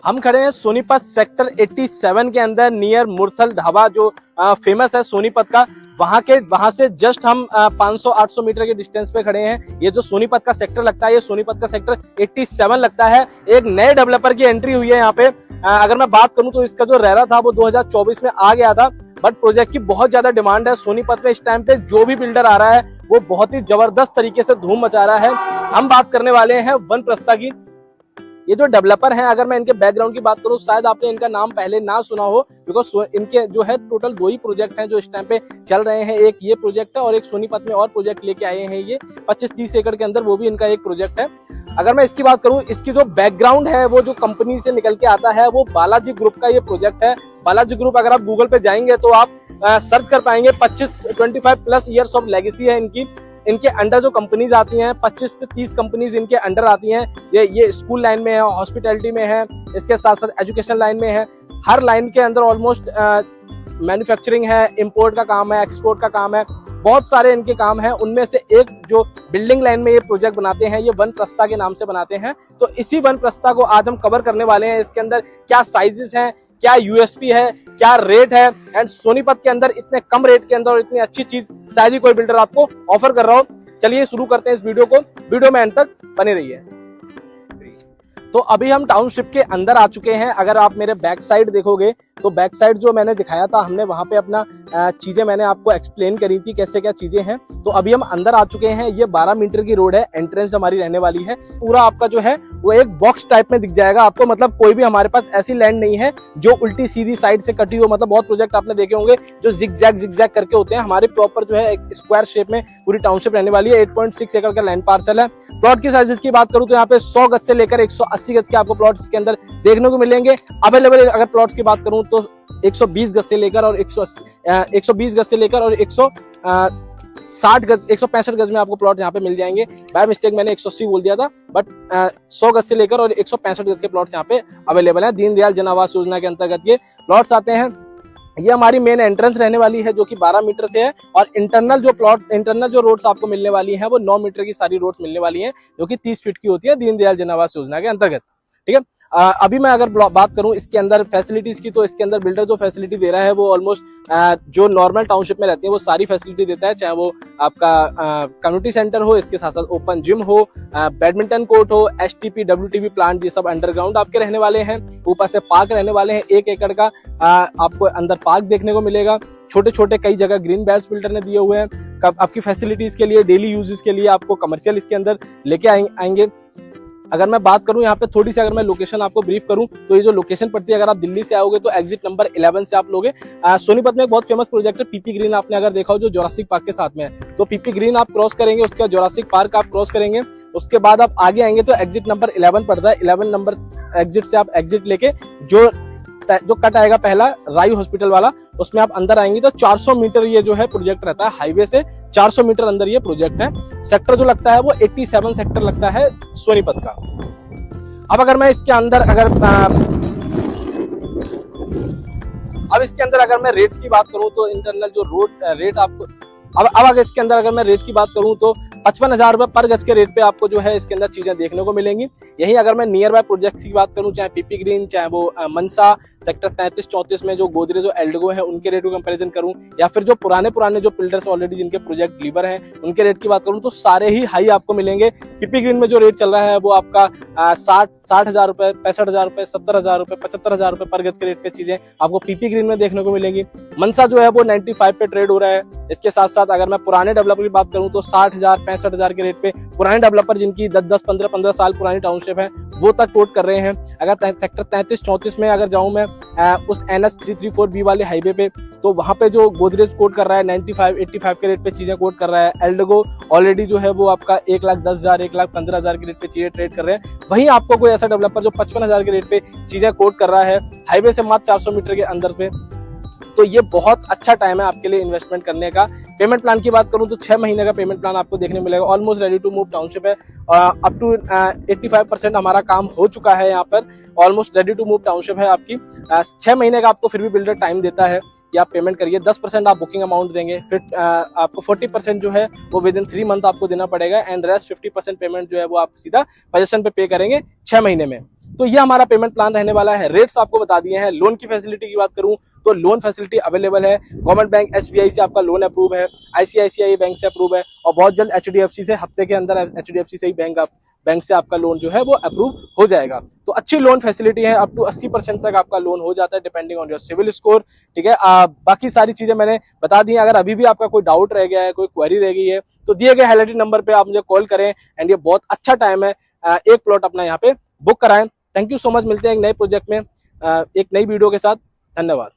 हम खड़े हैं सोनीपत सेक्टर 87 के अंदर नियर मुरथल ढाबा जो फेमस है सोनीपत का। वहां से जस्ट हम 500-800 मीटर के डिस्टेंस पे खड़े हैं। ये जो सोनीपत का सेक्टर लगता है, ये सोनीपत का सेक्टर 87 लगता है। एक नए डेवलपर की एंट्री हुई है यहाँ पे। अगर मैं बात करूं तो इसका जो रेरा था वो 2024 में आ गया था, बट प्रोजेक्ट की बहुत ज्यादा डिमांड है सोनीपत में। इस टाइम पे जो भी बिल्डर आ रहा है वो बहुत ही जबरदस्त तरीके से धूम मचा रहा है। हम बात करने वाले हैं वनप्रस्था की। ये जो डेवलपर हैं, अगर मैं इनके बैकग्राउंड की बात करूं, शायद आपने इनका नाम पहले ना सुना हो, बिकॉज इनके जो है टोटल 2 ही प्रोजेक्ट हैं जो इस टाइम पे चल रहे हैं। एक ये प्रोजेक्ट है और एक सोनीपत में और प्रोजेक्ट लेके आए हैं ये 25-30 एकड़ के अंदर, वो भी इनका एक प्रोजेक्ट है। अगर मैं इसकी बात करूं, इसकी जो बैकग्राउंड है वो जो कंपनी से निकल के आता है वो बालाजी ग्रुप का ये प्रोजेक्ट है। बालाजी ग्रुप अगर आप गूगल पे जाएंगे तो आप सर्च कर पाएंगे। 25 प्लस ईयर्स ऑफ लेगेसी है इनकी। इनके अंडर जो कंपनीज आती हैं 25 से 30 कंपनीज इनके अंडर आती हैं। ये स्कूल लाइन में है, हॉस्पिटैलिटी में है, इसके साथ साथ एजुकेशन लाइन में है। हर लाइन के अंदर ऑलमोस्ट मैन्युफैक्चरिंग है, इंपोर्ट का काम है, एक्सपोर्ट का काम है, बहुत सारे इनके काम हैं। उनमें से एक जो बिल्डिंग लाइन में ये प्रोजेक्ट बनाते हैं, ये वनप्रस्था के नाम से बनाते हैं। तो इसी वनप्रस्था को आज हम कवर करने वाले हैं। इसके अंदर क्या साइजेस हैं, क्या यूएसपी है, क्या रेट है, एंड सोनीपत के अंदर इतने कम रेट के अंदर और इतनी अच्छी चीज शायद ही कोई बिल्डर आपको ऑफर कर रहा हो। चलिए शुरू करते हैं इस वीडियो को। वीडियो में एंड तक बने रहिए। तो अभी हम टाउनशिप के अंदर आ चुके हैं। अगर आप मेरे बैक साइड देखोगे तो बैक साइड जो मैंने दिखाया था, हमने वहां पे अपना चीजें मैंने आपको एक्सप्लेन करी थी कैसे क्या चीजें हैं। तो अभी हम अंदर आ चुके हैं। ये 12 मीटर की रोड है, एंट्रेंस हमारी रहने वाली है। पूरा आपका जो है वो एक बॉक्स टाइप में दिख जाएगा आपको, मतलब कोई भी हमारे पास ऐसी लैंड नहीं है जो उल्टी सीधी साइड से कटी हो। मतलब बहुत प्रोजेक्ट आपने देखे होंगे जो जिग-जैग करके होते हैं। हमारे प्रॉपर जो है एक स्क्वायर शेप में पूरी टाउनशिप रहने वाली है। 8.6 एकड़ का लैंड पार्सल है। प्लॉट की साइजेस की बात करूं तो यहाँ पे 100 गज से लेकर 180 गज के आपको प्लॉट्स के अंदर देखने को मिलेंगे। अवेलेबल अगर प्लॉट्स की बात करूं तो 120 गज से लेकर और 120 गज से लेकर और 160 गज 165 गज में आपको प्लॉट यहाँ पे मिल जाएंगे। बाय मिस्टेक मैंने 180 बोल दिया था, बट 100 गज से लेकर और 165 गज के प्लॉट्स यहाँ पे अवेलेबल हैं। दीनदयाल जन आवास योजना के अंतर्गत ये प्लॉट्स आते हैं। ये हमारी मेन एंट्रेंस रहने वाली है जो कि 12 मीटर से है, और इंटरनल जो रोड्स आपको मिलने वाली हैं वो 9 मीटर की सारी रोड्स मिलने वाली हैं जो कि 30 फीट की होती है दीनदयाल जन आवास योजना के अंतर्गत। ठीक है। अभी मैं अगर बात करूं इसके अंदर फैसिलिटीज की, तो इसके अंदर बिल्डर जो फैसिलिटी दे रहा है वो ऑलमोस्ट जो नॉर्मल टाउनशिप में रहती है वो सारी फैसिलिटी देता है। चाहे वो आपका कम्युनिटी सेंटर हो, इसके साथ साथ ओपन जिम हो, बैडमिंटन कोर्ट हो, एसटीपी डब्ल्यूटीपी प्लांट, ये सब अंडरग्राउंड आपके रहने वाले हैं। ऊपर से पार्क रहने वाले हैं। 1 एकड़ का आपको अंदर पार्क देखने को मिलेगा। छोटे छोटे कई जगह ग्रीन बेल्ट्स बिल्डर ने दिए हुए हैं आपकी फैसिलिटीज के लिए, डेली यूजेस के लिए। आपको कमर्शियल इसके अंदर लेके आएंगे। अगर मैं बात करूं यहाँ पे थोड़ी सी, अगर मैं लोकेशन आपको ब्रीफ करूं तो ये जो लोकेशन पड़ती है, अगर आप दिल्ली से आओगे तो एग्जिट नंबर 11 से आप लोगे। सोनीपत में एक बहुत फेमस प्रोजेक्ट है पीपी ग्रीन, आपने अगर देखा हो, जो जोरासिक पार्क के साथ में है। तो पीपी ग्रीन आप क्रॉस करेंगे, उसके बाद जोरासिक पार्क आप क्रॉस करेंगे, उसके बाद आप आगे आएंगे तो एग्जिट नंबर 11 पड़ता है। 11 नंबर एग्जिट से आप एग्जिट लेके जो कट आएगा पहला रायू हॉस्पिटल वाला, उसमें आप अंदर आएंगे तो 400 मीटर ये जो है प्रोजेक्ट रहता है। हाईवे से 400 मीटर अंदर ये प्रोजेक्ट है। सेक्टर जो लगता है वो 87 सेक्टर लगता है सोनीपत का। अब अगर मैं इसके अंदर अगर मैं रेट्स की बात करूं तो इंटरनल जो रेट आपको अब अगर इसके अंदर अगर मैं रेट की बात करूं तो 55,000 रुपए पर गज के रेट पे आपको जो है इसके अंदर चीजें देखने को मिलेंगी। यही अगर मैं नियर बाय प्रोजेक्ट्स की बात करूं, चाहे पीपी ग्रीन, चाहे वो मनसा सेक्टर 33-34 में जो गोदरेज जो एल्डगो है उनके रेट को कंपैरिजन करूं, या फिर जो पुराने जो बिल्डर्स ऑलरेडी जिनके प्रोजेक्ट डिलीवर हैं उनके रेट की बात करूं, तो सारे ही हाई आपको मिलेंगे। पीपी ग्रीन में जो रेट चल रहा है वो आपका 60,000 रुपए, 65,000 रुपए, 70,000 रुपए, 75,000 रुपए पर गज के रेट पे चीजें आपको पीपी ग्रीन में देखने को मिलेंगी। मनसा जो है वो 95 पे ट्रेड हो रहा है। इसके साथ साथ अगर मैं पुराने डेवलपर की बात करूं तो 60,000 65,000 के रेट पे पुराने डेवलपर जिनकी 10-10 15-15 साल पुरानी टाउनशिप है वो तक कोट कर रहे हैं। अगर सेक्टर 33-34 में अगर जाऊं मैं उस NS 334B वाले हाईवे पे, तो वहां पे जो गोदरेज कोट कर रहा है 95-85 के रेट पे चीजें कोट कर रहा है। एल्डगो ऑलरेडी जो है वो आपका 1,10,000 1,15,000 के रेट पे चीजें ट्रेड कर रहे हैं। वहीं आपको कोई ऐसा डेवलपर जो 55,000 के रेट पे चीजें कोट कर रहा है हाईवे से मात्र 400 मीटर के अंदर पे, तो ये बहुत अच्छा टाइम है आपके लिए इन्वेस्टमेंट करने का। पेमेंट प्लान की बात करूं तो 6 महीने का पेमेंट प्लान आपको देखने मिलेगा। Almost ready to move township है। अप टू 85% हमारा काम हो चुका है यहाँ पर। Almost ready to move township है आपकी। 6 महीने का आपको फिर भी बिल्डर टाइम देता है कि आप पेमेंट करिए। 10% आप बुकिंग अमाउंट देंगे, फिर आपको 40% जो है वो विद इन 3 मंथ आपको देना पड़ेगा, एंड रेस्ट 50% पेमेंट जो है वो आप सीधा पोजीशन पे पे करेंगे 6 महीने में। तो ये हमारा पेमेंट प्लान रहने वाला है। रेट्स आपको बता दिए हैं। लोन की फैसिलिटी की बात करूं तो लोन फैसिलिटी अवेलेबल है। गवर्नमेंट बैंक एसबीआई से आपका लोन अप्रूव है, आईसीआईसीआई बैंक से अप्रूव है और बहुत जल्द एचडीएफसी से, हफ्ते के अंदर एचडीएफसी से ही बैंक से आपका लोन जो है वो अप्रूव हो जाएगा। तो अच्छी लोन फैसिलिटी है, अप टू 80% तक आपका लोन हो जाता है depending on your CIBIL score. ठीक है, बाकी सारी चीजें मैंने बता दी। अगर अभी भी आपका कोई डाउट रह गया है, कोई क्वेरी रह गई है, तो दिए गए हाईलाइटेड नंबर पे आप मुझे कॉल करें। एंड ये बहुत अच्छा टाइम है, एक प्लॉट अपना यहाँ पे बुक कराएं। Thank you so much. मिलते हैं एक नए प्रोजेक्ट में एक नई वीडियो के साथ। धन्यवाद।